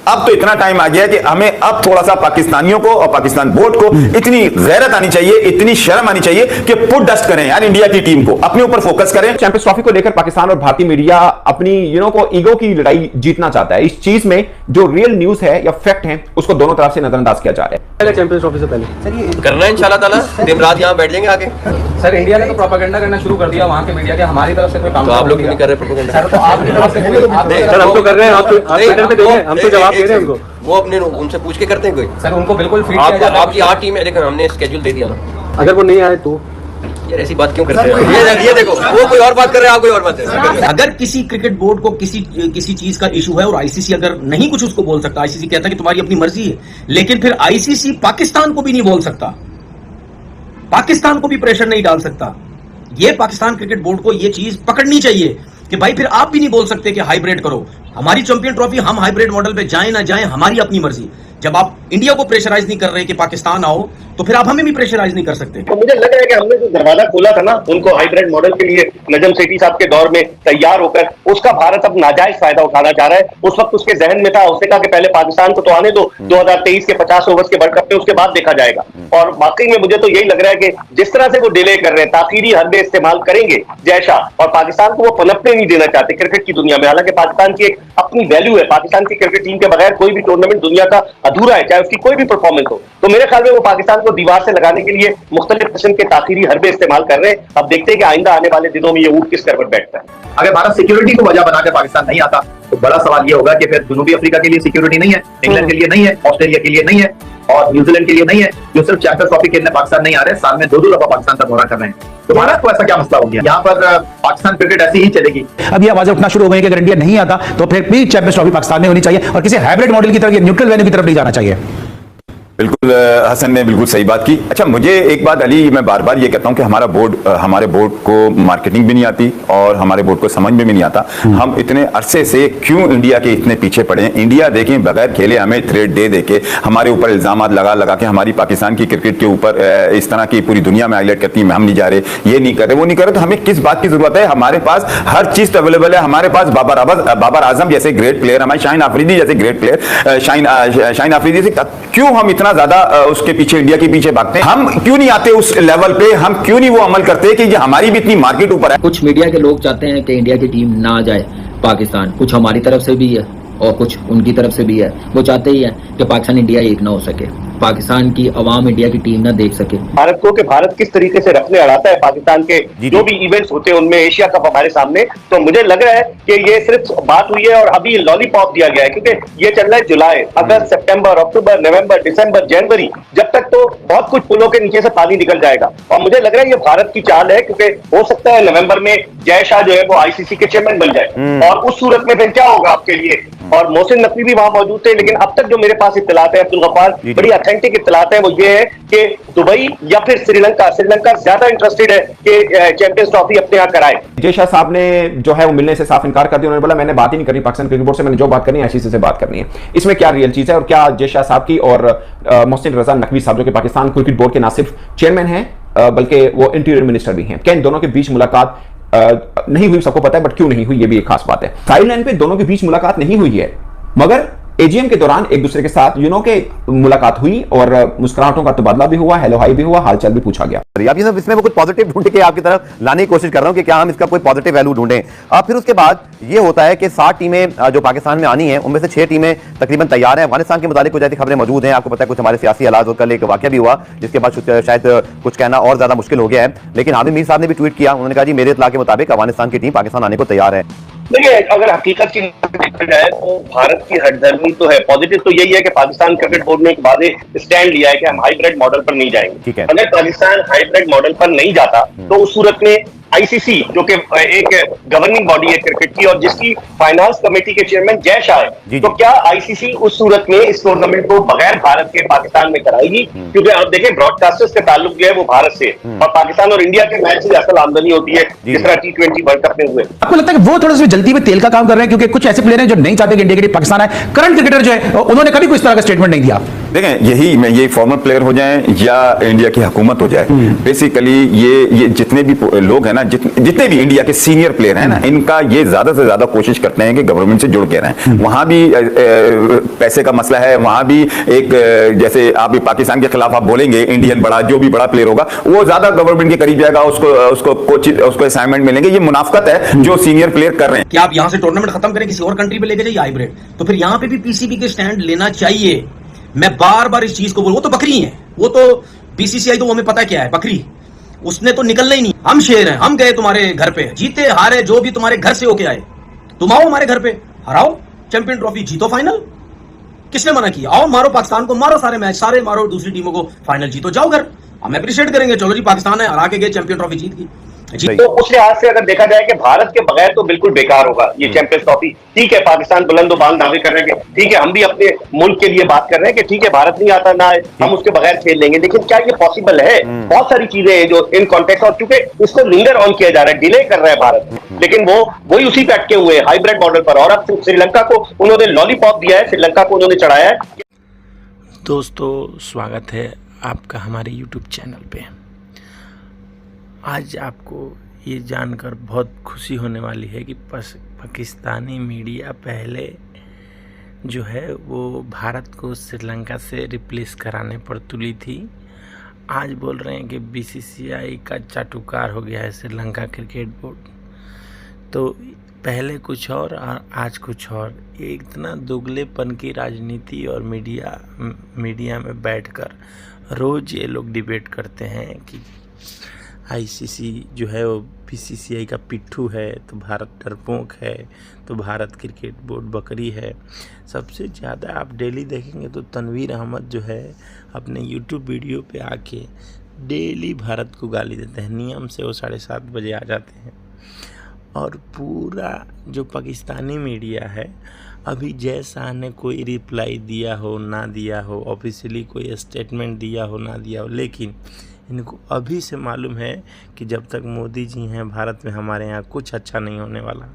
अब तो इतना टाइम आ गया कि हमें अब थोड़ा सा पाकिस्तानियों को और पाकिस्तान बोर्ड को इतनी गैरत आनी चाहिए, इतनी शर्म आनी चाहिए कि पुट डस्ट करें यार इंडिया की टीम को, अपने ऊपर फोकस करें। चैंपियंस ट्रॉफी को लेकर पाकिस्तान और भारतीय मीडिया अपनी को ईगो की लड़ाई जीतना चाहता है। इस चीज में जो रियल न्यूज है या फैक्ट है उसको दोनों तरफ से नजरअंदाज किया जा रहा है। पहले चैंपियंस ट्रॉफी से पहले सर ये करना है इंशाल्लाह ताला, दिन रात यहाँ बैठ जाएंगे आगे। सर इंडिया ने तो प्रोपेगेंडा करना शुरू कर दिया वहाँ के मीडिया के, हमारी तरफ से कोई काम तो आप लोग क्यों नहीं कर रहे प्रोपेगेंडा? सर तो आपकी तरफ से सर हम तो कर रहे हैं, आप ट्विटर पे देखें, हम तो जवाब दे रहे हैं उनको। वो अपने उनसे पूछ के करते हैं कोई? सर उनको बिल्कुल फीड आपको आपकी 8 टीम है, देखो हमने स्केड्यूल दे दिया ना। अगर वो नहीं आए तो यार ऐसी बात क्यों करते हैं? ये देखो वो कोई और बात कर रहे हैं, आप कोई और बात कर रहे हैं। अगर किसी क्रिकेट बोर्ड को किसी चीज का इशू है और आईसीसी अगर नहीं कुछ उसको बोल सकता, आईसीसी कहता है कि तुम्हारी अपनी मर्जी है, लेकिन फिर आईसीसी पाकिस्तान को भी नहीं बोल सकता, पाकिस्तान को भी प्रेशर नहीं डाल सकता। ये पाकिस्तान क्रिकेट बोर्ड को ये चीज पकड़नी चाहिए कि भाई फिर आप भी नहीं बोल सकते कि हाइब्रिड करो, हमारी चैंपियन ट्रॉफी हम हाइब्रिड मॉडल पे जाएं ना जाएं हमारी अपनी मर्जी। जब आप इंडिया को प्रेशराइज नहीं कर रहे कि पाकिस्तान आओ, तो फिर आप हमें भी प्रेशराइज नहीं कर सकते। तो मुझे लग रहा है कि हमने जो दरवाजा खोला था ना उनको हाइब्रिड मॉडल के लिए, नजम सेठी साहब के दौर में तैयार होकर, उसका भारत अब नाजायज फायदा उठाना चाह रहा है। उस वक्त उसके जहन में था, उसने कहा कि पहले पाकिस्तान को तो आने दो 2023 के 50 ओवर्स के वर्ल्ड कप में, उसके बाद देखा जाएगा। और वाकई में मुझे तो यही लग रहा है कि जिस तरह से वो डिले कर रहे हैं, ताखीरी हरबे इस्तेमाल करेंगे जैसा, और पाकिस्तान को वो पनपने नहीं देना चाहते क्रिकेट की दुनिया में। हालांकि पाकिस्तान की एक अपनी वैल्यू है, पाकिस्तान की क्रिकेट टीम के बगैर कोई भी टूर्नामेंट दुनिया का अधूरा है, चाहे उसकी कोई भी परफॉर्मेंस हो। तो मेरे ख्याल में वो पाकिस्तान को दीवार से लगाने के लिए मुख्तलिफ किस्म के ताखीरी हरबे इस्तेमाल कर रहे हैं। अब देखते हैं कि आइंदा आने वाले दिनों में ये ऊँट किस स्तर पर बैठता है। अगर भारत सिक्योरिटी को वजह बनाकर पाकिस्तान नहीं आता तो बड़ा सवाल ये होगा कि फिर जनूबी अफ्रीका के लिए सिक्योरिटी नहीं है, इंग्लैंड के लिए नहीं है, ऑस्ट्रेलिया के लिए नहीं है और न्यूजीलैंड के लिए नहीं है, जो सिर्फ चैंपियंस ट्रॉफी खेलने पाकिस्तान नहीं आ रहे, साल में 2-2 दफा पाकिस्तान का दौरा कर रहे हैं। तो भारत को ऐसा क्या मसला हो गया? यहाँ पर पाकिस्तान क्रिकेट ऐसी ही चलेगी। अब ये आवाजें उठना शुरू हो गई कि अगर इंडिया नहीं आता तो फिर भी चैंपियंस ट्रॉफी पाकिस्तान में होनी चाहिए और किसी हाइब्रिड मॉडल की तरफ, न्यूट्रल वेन्यू की तरफ नहीं जाना चाहिए। बिल्कुल हसन ने बिल्कुल सही बात की। अच्छा मुझे एक बात अली, मैं बार बार ये कहता हूं कि हमारे बोर्ड को मार्केटिंग भी नहीं आती और हमारे बोर्ड को समझ में भी नहीं आता। हम इतने अरसे से क्यों इंडिया के इतने पीछे पड़े हैं? इंडिया देखें बगैर खेले हमें थ्रेड दे के हमारे ऊपर इल्जाम लगा के हमारी पाकिस्तान की क्रिकेट के ऊपर इस तरह की पूरी दुनिया में हाईलाइट करती है, हम नहीं जा रहे, ये नहीं कर रहे, वो नहीं कर रहे। तो हमें किस बात की जरूरत है? हमारे पास हर चीज अवेलेबल है। हमारे पास बाबर आजम जैसे ग्रेट प्लेयर, हमारे शाहीन आफरीदी जैसे ग्रेट प्लेयर, शाहीन आफरीदी से क्यों हम इतना ज्यादा के पीछे, इंडिया के पीछे भागते हैं? हम क्यों नहीं आते उस लेवल पे? हम क्यों नहीं वो अमल करते कि ये हमारी भी इतनी मार्केट ऊपर है? कुछ मीडिया के लोग चाहते हैं कि इंडिया की टीम ना जाए पाकिस्तान, कुछ हमारी तरफ से भी है और कुछ उनकी तरफ से भी है। वो चाहते ही है कि पाकिस्तान इंडिया एक ना हो सके, पाकिस्तान की अवाम इंडिया की टीम ना देख सके। भारत को कि भारत किस तरीके से रखने अड़ाता है पाकिस्तान के जो भी इवेंट्स होते हैं उनमें, एशिया कप हमारे सामने, तो मुझे लग रहा है कि ये सिर्फ बात हुई है और अभी लॉलीपॉप दिया गया है, क्योंकि ये चल रहा है जुलाई, अगस्त, सितंबर, अक्टूबर, नवंबर, दिसंबर, जनवरी, जब तक तो बहुत कुछ पुलों के नीचे से पानी निकल जाएगा। और मुझे लग रहा है ये भारत की चाल है, क्योंकि हो सकता है नवंबर में जय शाह जो है वो आईसीसी के चेयरमैन बन जाए और उस सूरत में फिर क्या होगा आपके लिए? और मोहसिन नकवी भी वहां मौजूद थे, लेकिन अब तक जो मेरे पास इत्तलात है अब्दुल गफ्फार, बड़ी ऑथेंटिक इत्तलात है, वो ये है कि दुबई या फिर श्रीलंका ज्यादा इंटरेस्टेड है कि चैंपियंस ट्रॉफी अपने यहाँ कराए। जय शाह साहब ने जो है वो मिलने से साफ इनकार कर दिया। उन्होंने बोला मैंने बात ही नहीं करनी पाकिस्तान क्रिकेट बोर्ड से, मैंने जो बात करनी है आईसीसी से बात करनी है। इसमें क्या रियल चीज है और क्या जय शाह साहब की और मोहसिन रजा नकवी साहब जो कि पाकिस्तान क्रिकेट बोर्ड के ना सिर्फ चेयरमैन हैं बल्कि वो इंटीरियर मिनिस्टर भी हैं, क्या इन दोनों के बीच मुलाकात नहीं हुई? सबको पता है, बट क्यों नहीं हुई ये भी एक खास बात है। साइडलाइन पे दोनों के बीच मुलाकात नहीं हुई है, मगर एजीएम के दौरान एक दूसरे के साथ के मुलाकात हुई और मुस्कुराहटों का तबादला भी हुआ, हेलो हाई भी हुआ, हालचाल भी पूछा गया। अब ये सब इसमें कुछ पॉजिटिव ढूंढ के आपकी तरफ लाने की कोशिश कर रहा हूं कि क्या हम इसका कोई पॉजिटिव वैल्यू ढूंढें। अब फिर उसके बाद ये होता है कि 60 टीमें जो पाकिस्तान में आनी है उनमें से 6 टीमें तकरीबन तैयार हैं। अफगानिस्तान के मुतालिक कुछ ऐसी खबरें मौजूद हैं, आपको पता है कुछ हमारे सियासी हालात, कल एक वाकया भी हुआ जिसके बाद शायद कुछ कहना और ज्यादा मुश्किल हो गया है। लेकिन हामिद मीर साहब ने भी ट्वीट किया, उन्होंने कहा जी मेरे इत्तला के मुताबिक अफगानिस्तान की टीम पाकिस्तान आने को तैयार है। देखिए अगर हकीकत की देखा जाए तो भारत की हटदर्मी तो है, पॉजिटिव तो यही है कि पाकिस्तान क्रिकेट बोर्ड ने एक वादे स्टैंड लिया है कि हम हाइब्रिड मॉडल पर नहीं जाएंगे। अगर पाकिस्तान हाइब्रिड मॉडल पर नहीं जाता तो उस सूरत में आईसीसी जो कि एक गवर्निंग बॉडी है क्रिकेट की और जिसकी फाइनेंस कमेटी के चेयरमैन जय शाह है, तो क्या आईसीसी उस सूरत में इस टूर्नामेंट को बगैर भारत के पाकिस्तान में कराएगी? क्योंकि आप देखें ब्रॉडकास्टर्स के ताल्लुक जो है वो भारत से, और पाकिस्तान और इंडिया के मैच से असल आमदनी होती है जिस तरह T20 वर्ल्ड कप में हुए। आपको लगता है कि वो थोड़ा सा जल्दी में तेल का काम कर रहे हैं? क्योंकि कुछ ऐसे प्लेयर हैं जो नहीं चाहते कि इंडिया की टीम पाकिस्तान आए। करंट क्रिकेटर जो है उन्होंने कभी कोई इस तरह का स्टेटमेंट नहीं दिया। देखें, ये फॉर्मर प्लेयर हो जाएं या इंडिया की हुकूमत हो जाए, बेसिकली ये जितने भी लोग हैं ना, जितने भी इंडिया के सीनियर प्लेयर हैं ना, इनका ये ज्यादा से ज्यादा कोशिश करते हैं कि गवर्नमेंट से जुड़ के रहें। वहां भी पैसे का मसला है, वहां भी एक जैसे आप भी पाकिस्तान के खिलाफ आप बोलेंगे, इंडियन बड़ा जो भी बड़ा प्लेयर होगा वो ज्यादा गवर्नमेंट के करीब जाएगा, उसको असाइनमेंट मिलेंगे। ये मुनाफकत है जो सीनियर प्लेयर कर रहे हैं कि आप यहां से टूर्नामेंट खत्म करें, किसी और कंट्री पे लेके जाइए हाइब्रिड, तो फिर यहां पे भी पीसीबी के स्टैंड लेना चाहिए। मैं बार बार इस चीज को बोलूं, वो तो बकरी है, वो तो बीसीसीआई तो हमें पता क्या है, बकरी, उसने तो निकलना ही नहीं। हम शेर हैं, हम गए तुम्हारे घर पे, जीते हारे जो भी तुम्हारे घर से होके आए, तुम आओ हमारे घर पे, हराओ, चैंपियन ट्रॉफी जीतो, फाइनल। किसने मना किया? आओ मारो पाकिस्तान को, मारो सारे मैच, सारे मारो दूसरी टीमों को, फाइनल जीतो, जाओ घर, हम अप्रिशिएट करेंगे। चलो जी, पाकिस्तान है, हरा के गए, चैंपियन ट्रॉफी जीत गई। तो उस लिहाज से अगर देखा जाए कि भारत के बगैर तो बिल्कुल बेकार होगा ये चैंपियंस ट्रॉफी। ठीक है, पाकिस्तान बुलंदोबाल दावे कर रहे हैं, ठीक है, हम भी अपने मुल्क के लिए बात कर रहे हैं कि ठीक है, भारत नहीं आता ना, हम उसके बगैर खेल लेंगे, लेकिन क्या ये पॉसिबल है? बहुत सारी चीजें हैं जो इन कॉन्टेक्स्ट, और चूंकि इसको लिंगर ऑन किया जा रहा है, डिले कर रहा है भारत, लेकिन वही उसी पे अटके हुए हैं हाइब्रिड मॉडल पर। और अब श्रीलंका को उन्होंने लॉलीपॉप दिया है, श्रीलंका को उन्होंने चढ़ाया है। दोस्तों, स्वागत है आपका हमारे YouTube चैनल पे। आज आपको ये जानकर बहुत खुशी होने वाली है कि पाकिस्तानी मीडिया पहले जो है वो भारत को श्रीलंका से रिप्लेस कराने पर तुली थी। आज बोल रहे हैं कि बीसीसीआई का चाटुकार हो गया है श्रीलंका क्रिकेट बोर्ड। तो पहले कुछ और आज कुछ और। ये इतना दुगलेपन की राजनीति और मीडिया में बैठकर रोज़ ये लोग डिबेट करते हैं कि आईसीसी जो है वो बीसीसीआई का पिट्ठू है, तो भारत डरपोक है, तो भारत क्रिकेट बोर्ड बकरी है। सबसे ज़्यादा आप डेली देखेंगे तो तनवीर अहमद जो है अपने यूट्यूब वीडियो पे आके डेली भारत को गाली देते हैं। नियम से वो 7:30 बजे आ जाते हैं। और पूरा जो पाकिस्तानी मीडिया है, अभी जय शाह ने कोई रिप्लाई दिया हो ना दिया हो, ऑफिशियली कोई स्टेटमेंट दिया हो ना दिया हो, लेकिन इनको अभी से मालूम है कि जब तक मोदी जी हैं भारत में, हमारे यहाँ कुछ अच्छा नहीं होने वाला।